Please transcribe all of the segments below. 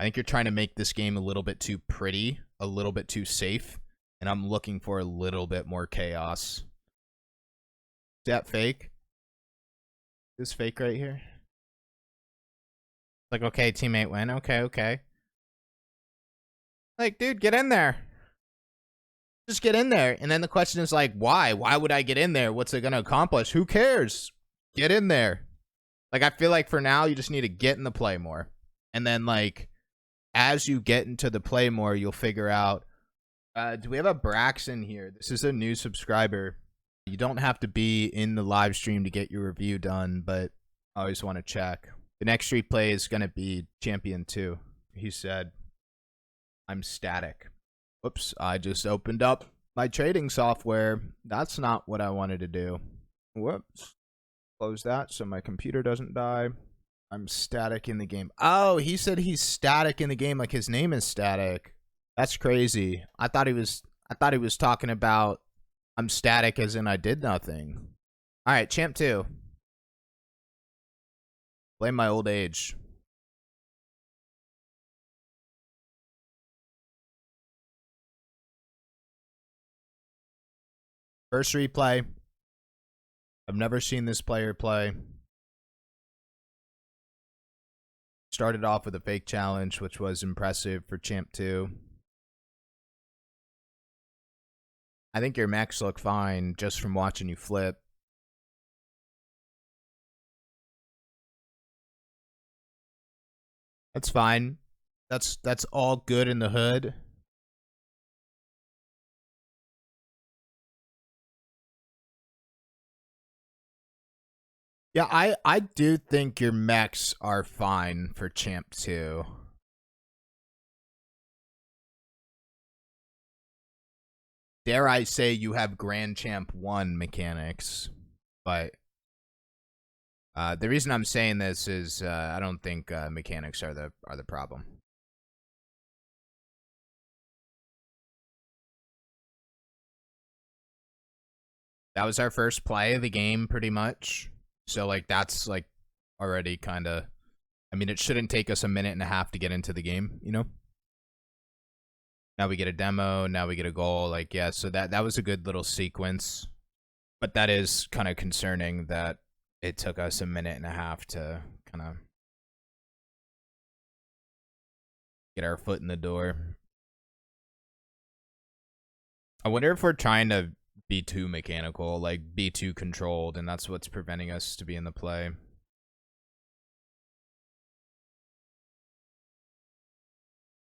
I think you're trying to make this game a little bit too pretty, a little bit too safe, and I'm looking for a little bit more chaos. Is that fake? Is this fake right here? Like, okay, teammate win. Okay. Like, dude, get in there. Just get in there. And then the question is like, why? Why would I get in there? What's it going to accomplish? Who cares? Get in there. Like, I feel like for now, you just need to get in the play more. And then, like, as you get into the play more, you'll figure out, do we have a Braxton here? This is a new subscriber. You don't have to be in the live stream to get your review done, but I always want to check. The next replay is going to be Champion 2. He said, I'm static. Whoops, I just opened up my trading software. That's not what I wanted to do. Whoops. Close that so my computer doesn't die. I'm static in the game. Oh, he said he's static in the game, like his name is Static. That's crazy. I thought he was talking about I'm static as in I did nothing. All right, Champ 2. Blame my old age. First replay. I've never seen this player play. Started off with a fake challenge, which was impressive for Champ 2. I think your mechs look fine just from watching you flip. That's fine. That's all good in the hood. Yeah, I do think your mechs are fine for Champ 2. Dare I say you have Grand Champ 1 mechanics, but the reason I'm saying this is I don't think mechanics are the problem. That was our first play of the game, pretty much. So, like, that's, like, already kind of... I mean, it shouldn't take us a minute and a half to get into the game, you know? Now we get a demo, now we get a goal. Like, yeah, so that was a good little sequence. But that is kind of concerning that it took us a minute and a half to kind of get our foot in the door. I wonder if we're trying to be too mechanical, like be too controlled, and that's what's preventing us to be in the play.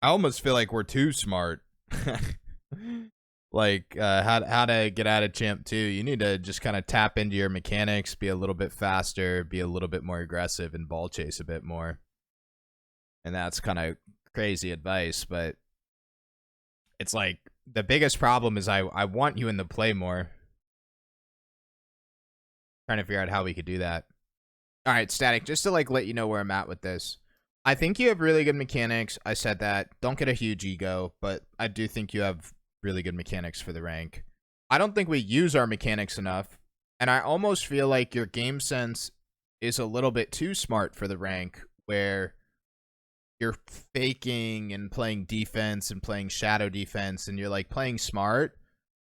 I almost feel like we're too smart. Like how to get out of Champ 2. You need to just kind of tap into your mechanics, be a little bit faster, be a little bit more aggressive, and ball chase a bit more. And that's kind of crazy advice, but it's like the biggest problem is I want you in the play more. Trying to figure out how we could do that. All right, Static, just to like let you know where I'm at with this. I think you have really good mechanics. I said that. Don't get a huge ego, but I do think you have really good mechanics for the rank. I don't think we use our mechanics enough, and I almost feel like your game sense is a little bit too smart for the rank, where you're faking and playing defense and playing shadow defense, and you're like playing smart,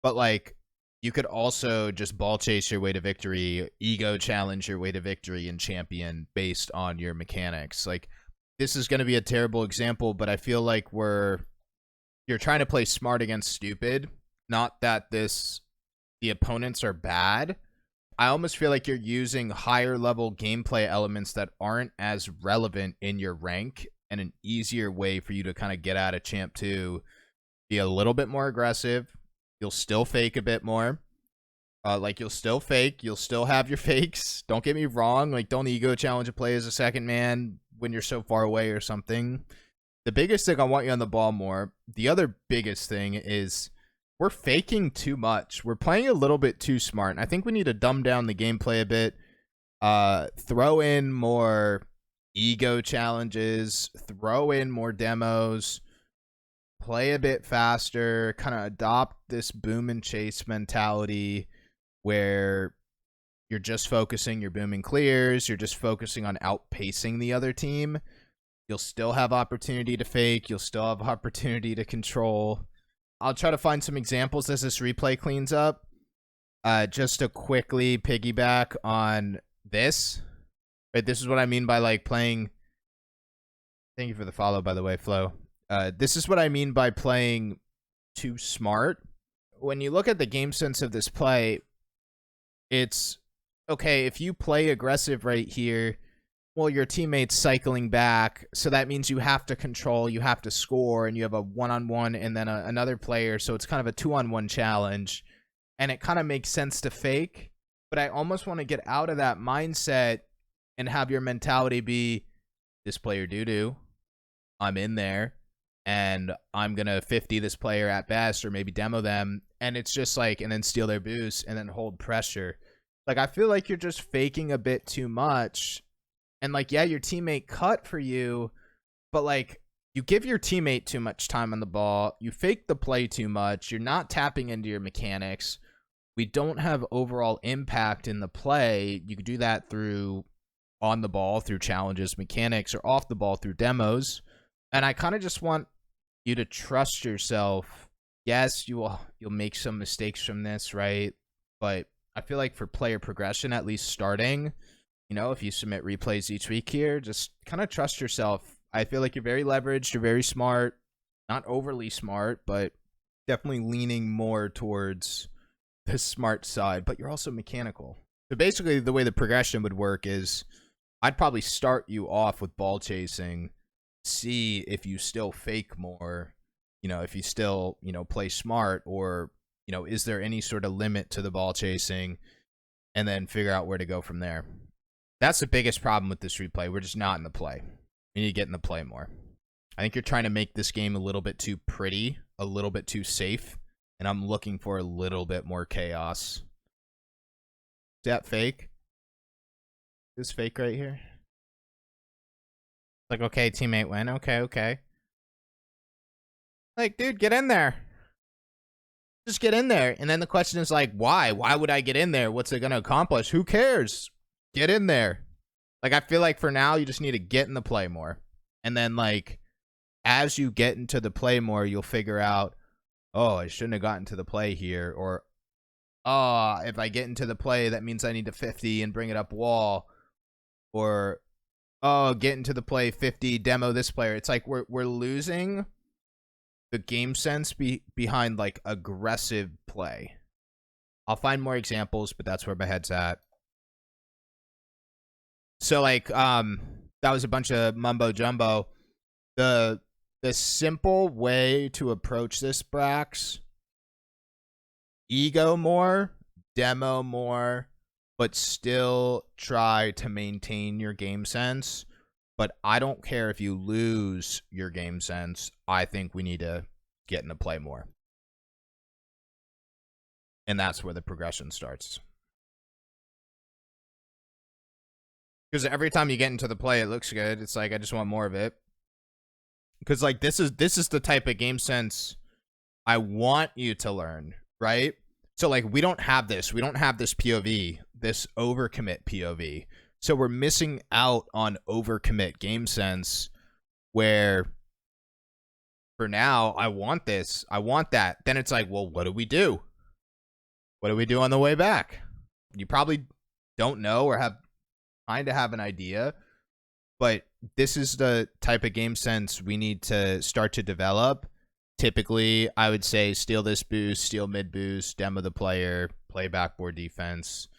but like you could also just ball chase your way to victory, ego challenge your way to victory in Champion based on your mechanics. Like, this is going to be a terrible example, but I feel like you're trying to play smart against stupid. Not that the opponents are bad. I almost feel like you're using higher level gameplay elements that aren't as relevant in your rank, and an easier way for you to kind of get out of Champ 2. Be a little bit more aggressive. You'll still fake a bit more. Like, you'll still fake. You'll still have your fakes. Don't get me wrong. Like, don't ego challenge a play as a second man when you're so far away or something. The biggest thing, I want you on the ball more. The other biggest thing is we're faking too much. We're playing a little bit too smart. And I think we need to dumb down the gameplay a bit. Throw in more ego challenges. Throw in more demos. Play a bit faster. Kind of adopt this boom and chase mentality where you're just focusing your boom and clears. You're just focusing on outpacing the other team. You'll still have opportunity to fake. You'll still have opportunity to control. I'll try to find some examples as this replay cleans up. Just to quickly piggyback on this. Right, this is what I mean by like playing. Thank you for the follow, by the way, Flo. This is what I mean by playing too smart. When you look at the game sense of this play, it's okay if you play aggressive right here. Well, your teammate's cycling back, so that means you have to control, you have to score, and you have a one-on-one and then another player, so it's kind of a two-on-one challenge, and it kind of makes sense to fake, but I almost want to get out of that mindset and have your mentality be, this player doo-doo, I'm in there, and I'm going to 50 this player at best, or maybe demo them, and it's just like, and then steal their boost, and then hold pressure. Like, I feel like you're just faking a bit too much. And, like, yeah, your teammate cut for you, but, like, you give your teammate too much time on the ball. You fake the play too much. You're not tapping into your mechanics. We don't have overall impact in the play. You could do that through on the ball, through challenges, mechanics, or off the ball through demos. And I kind of just want you to trust yourself. Yes, you'll make some mistakes from this, right? But I feel like for player progression, at least starting, you know, if you submit replays each week here, just kind of trust yourself. I feel like you're very leveraged. You're very smart. Not overly smart, but definitely leaning more towards the smart side. But you're also mechanical. So basically, the way the progression would work is I'd probably start you off with ball chasing, see if you still fake more, you know, if you still, you know, play smart, or, you know, is there any sort of limit to the ball chasing, and then figure out where to go from there. That's the biggest problem with this replay. We're just not in the play. We need to get in the play more. I think you're trying to make this game a little bit too pretty, a little bit too safe, and I'm looking for a little bit more chaos. Is that fake? Is this fake right here? Like, okay, teammate win. Okay. Like, dude, get in there. Just get in there. And then the question is like, why? Why would I get in there? What's it going to accomplish? Who cares? Get in there. Like, I feel like for now, you just need to get in the play more. And then, like, as you get into the play more, you'll figure out, oh, I shouldn't have gotten to the play here. Or, oh, if I get into the play, that means I need to 50 and bring it up wall. Or, oh, get into the play, 50, demo this player. It's like we're losing the game sense behind, like, aggressive play. I'll find more examples, but that's where my head's at. So, like, that was a bunch of mumbo jumbo. The simple way to approach this, Brax, ego more, demo more, but still try to maintain your game sense. But I don't care if you lose your game sense. I think we need to get into play more. And that's where the progression starts. Because every time you get into the play, it looks good. It's like, I just want more of it. Because, like, this is the type of game sense I want you to learn, right? So, like, we don't have this. We don't have this POV, this overcommit POV. So we're missing out on overcommit game sense, where for now, I want this. I want that. Then it's like, well, what do we do? What do we do on the way back? You probably don't know or kind of have an idea, but this is the type of game sense we need to start to develop. Typically, I would say steal this boost, steal mid boost, demo the player, play backboard defense,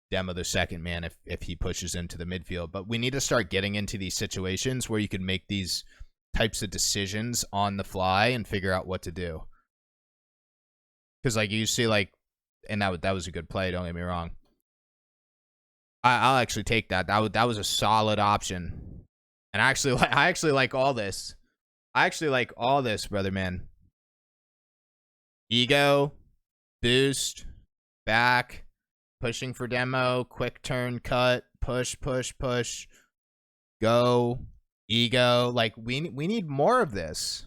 demo the second man if he pushes into the midfield. But we need to start getting into these situations where you can make these types of decisions on the fly and figure out what to do. Because, like, you see, like, and that was a good play, don't get me wrong. I'll actually take that. That was a solid option. And I actually like all this. I actually like all this, brother man. Ego, boost, back, pushing for demo, quick turn, cut, push, go, ego. Like, we need more of this.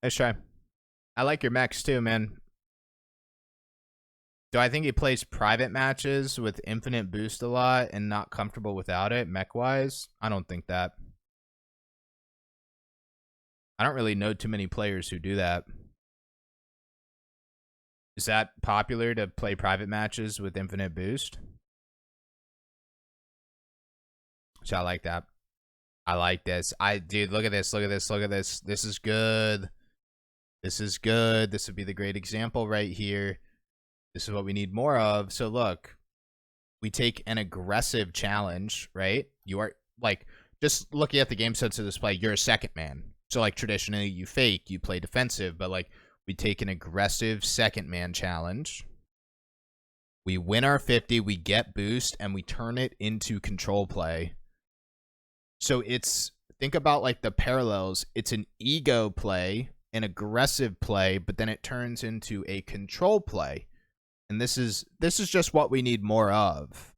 Let's try. I like your mechs too, man. Do I think he plays private matches with infinite boost a lot and not comfortable without it, mech-wise? I don't think that. I don't really know too many players who do that. Is that popular to play private matches with infinite boost? So I like that. I like this. Dude, look at this. Look at this. Look at this. This is good. This is good. This would be the great example right here. This is what we need more of. So look, we take an aggressive challenge, right? You are like, just looking at the game sense of this play, you're a second man. So like traditionally you fake, you play defensive, but like we take an aggressive second man challenge. We win our 50, we get boost, and we turn it into control play. So it's, think about like the parallels. It's an ego play, an aggressive play, but then it turns into a control play. And this is just what we need more of.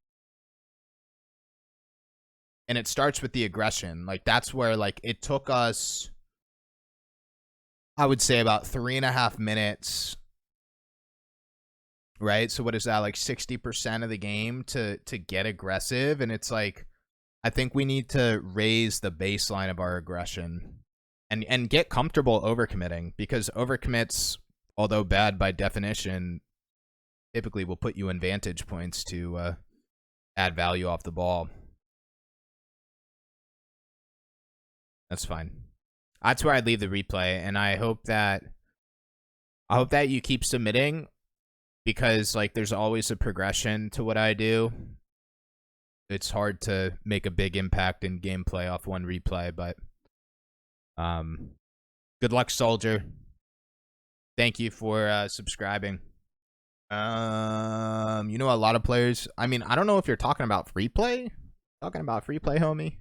And it starts with the aggression. Like that's where like it took us, I would say about 3.5 minutes. Right? So what is that, like 60% of the game to get aggressive? And it's like, I think we need to raise the baseline of our aggression and get comfortable overcommitting, because overcommits, although bad by definition, typically will put you in vantage points to add value off the ball. That's fine. That's where I'd leave the replay, and I hope that you keep submitting, because like there's always a progression to what I do. It's hard to make a big impact in gameplay off one replay, but good luck, Soldier. Thank you for subscribing. You know, a lot of players, I mean, I don't know if you're talking about free play. Talking about free play, homie?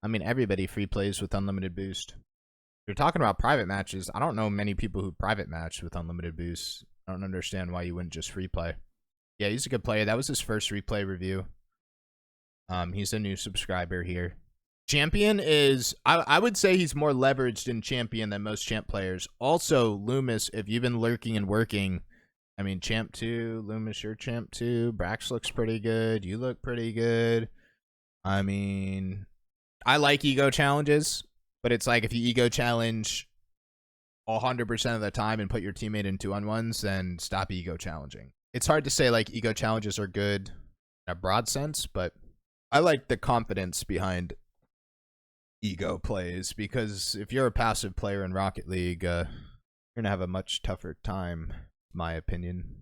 I mean, everybody free plays with unlimited boost. If you're talking about private matches, I don't know many people who private match with unlimited boost. I don't understand why you wouldn't just free play. Yeah, he's a good player. That was his first replay review. He's a new subscriber here. Champion is, I would say he's more leveraged in Champion than most Champ players. Also, Loomis, if you've been lurking and working, I mean, Champ 2, Loomis, you're Champ 2. Brax looks pretty good. You look pretty good. I mean, I like ego challenges, but it's like if you ego challenge 100% of the time and put your teammate in 2-on-1s, then stop ego challenging. It's hard to say like ego challenges are good in a broad sense, but I like the confidence behind ego plays, because if you're a passive player in Rocket League, you're going to have a much tougher time, in my opinion.